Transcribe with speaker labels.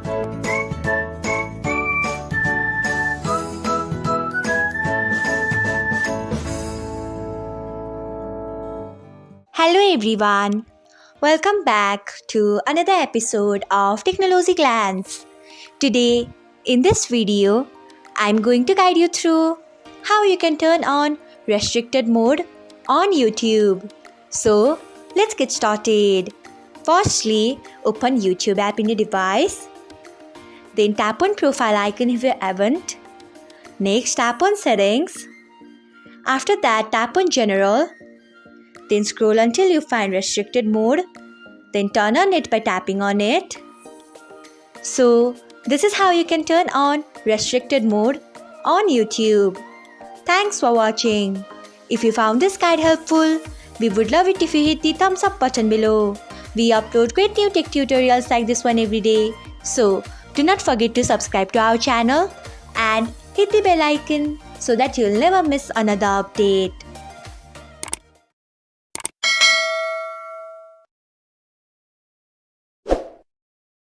Speaker 1: Hello everyone, welcome back to another episode of Technologyglance. Today, in this video, I'm going to guide you through how you can turn on restricted mode on YouTube. So, let's get started. Firstly, open YouTube app in your device. Then tap on profile icon if you haven't. Next, tap on settings. After that, tap on general. Then scroll until you find restricted mode. Then turn on it by tapping on it. So, this is how you can turn on restricted mode on YouTube. Thanks for watching. If you found this guide helpful, we would love it if you hit the thumbs up button below. We upload great new tech tutorials like this one every day. So, do not forget to subscribe to our channel and hit the bell icon so that you'll never miss another update.